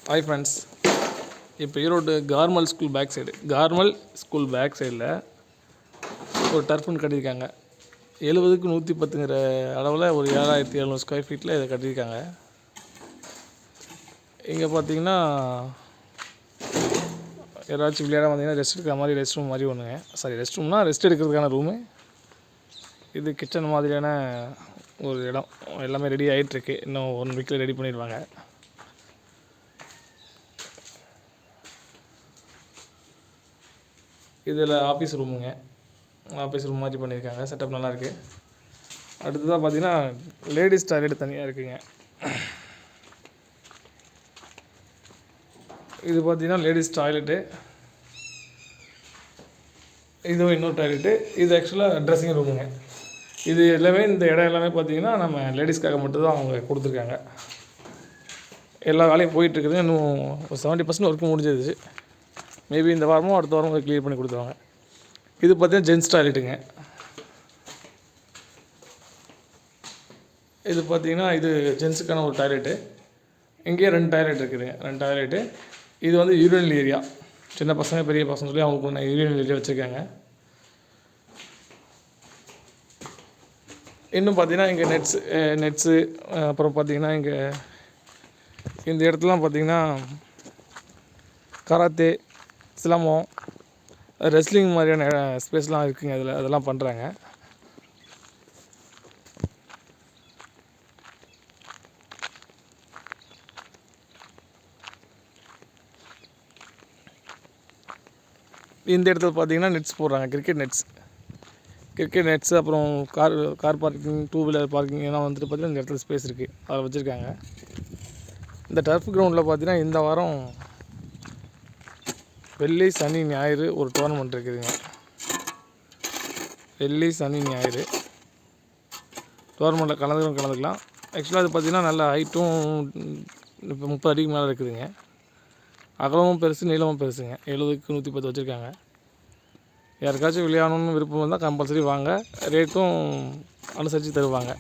Hi friends, இப்போ Erode Carmel school bag சைடில் ஒரு டர்ஃப் ஒன்று கட்டியிருக்காங்க. 70க்கு 110ங்கிற அளவில் ஒரு 7700 ஸ்கொயர் ஃபீட்டில் இதை கட்டியிருக்காங்க. இங்கே பார்த்தீங்கன்னா யாராச்சும் விளையாட வந்தீங்கன்னா ரெஸ்ட் எடுக்கிற மாதிரி ரெஸ்ட் ரூம் மாதிரி ஒன்றுங்க. ரெஸ்ட் ரூம்னா ரெஸ்ட் எடுக்கிறதுக்கான ரூமு. இது கிச்சன் மாதிரியான ஒரு இடம். எல்லாமே ரெடி ஆகிட்டுருக்கு. இன்னும் 1 வீக்கில் ரெடி பண்ணிடுவாங்க. இதில் ஆஃபீஸ் ரூம் மாதிரி பண்ணியிருக்காங்க. செட்டப் நல்லாயிருக்கு. அடுத்ததாக பார்த்தீங்கன்னா லேடிஸ் டாய்லெட் தனியாக இருக்குங்க. இது பார்த்தீங்கன்னா லேடிஸ் டாய்லெட்டு. இதுவும் இன்னொரு டாய்லெட்டு. இது ஆக்சுவலாக ட்ரெஸ்ஸிங் ரூமுங்க. இது எல்லாமே இந்த இடம் எல்லாமே பார்த்தீங்கன்னா நம்ம லேடிஸ்க்காக மட்டும்தான் அவங்க கொடுத்துருக்காங்க. எல்லா வேலையும் போயிட்டுருக்குது. இன்னும் ஒரு 70% ஒர்க்கு முடிஞ்சிருச்சு. மேபி இந்த வாரமும் அடுத்த வாரம் கிளியர் பண்ணி கொடுத்துருவாங்க. இது பார்த்தீங்கன்னா ஜென்ஸ் டாய்லெட்டுங்க. இது பார்த்தீங்கன்னா இது ஜென்ஸுக்கான ஒரு டாய்லெட்டு. இங்கேயே 2 டாய்லெட் இருக்குதுங்க. 2 டாய்லெட்டு. இது வந்து யூரினல் ஏரியா. சின்ன பசங்க பெரிய பசங்க சொல்லி அவங்களுக்கு யூரினல் ஏரியா வச்சுருக்காங்க. இன்னும் பார்த்தீங்கன்னா இங்கே நெட்ஸு அப்புறம் பார்த்தீங்கன்னா இங்கே இந்த இடத்துலாம் பார்த்தீங்கன்னா கராத்தே, சிலம்பம், ரெஸ்லிங் மாதிரியான ஸ்பேஸ்லாம் இருக்குதுங்க. அதெல்லாம் பண்ணுறாங்க. இந்த இடத்துல பார்த்தீங்கன்னா நெட்ஸ் போடுறாங்க. கிரிக்கெட் நெட்ஸ் அப்புறம் கார் பார்க்கிங், 2 வீலர் பார்க்கிங் எல்லாம் வந்துட்டு பார்த்தீங்கன்னா இந்த இடத்துல ஸ்பேஸ் இருக்குது. அதை வச்சுருக்காங்க. இந்த டர்ஃப் கிரவுண்டில் பார்த்தீங்கன்னா இந்த வாரம் வெள்ளி, சனி, ஞாயிறு ஒரு டோர்னமெண்ட் இருக்குதுங்க. வெள்ளி, சனி, ஞாயிறு டோர்னமெண்ட்டில் கலந்துக்கலாம். ஆக்சுவலாக அது பார்த்திங்கன்னா நல்ல ஹைட்டும் இப்போ 30 அடிக்கு மேலே இருக்குதுங்க. அகலமும் பெருசு, நீளமும் பெருசுங்க. 70க்கு 110 வச்சுருக்காங்க. யாருக்காச்சும் விளையாடணுன்னு விருப்பம் இருந்தால் கம்பல்சரி வாங்க. ரேட்டும் அனுசரித்து தருவாங்க.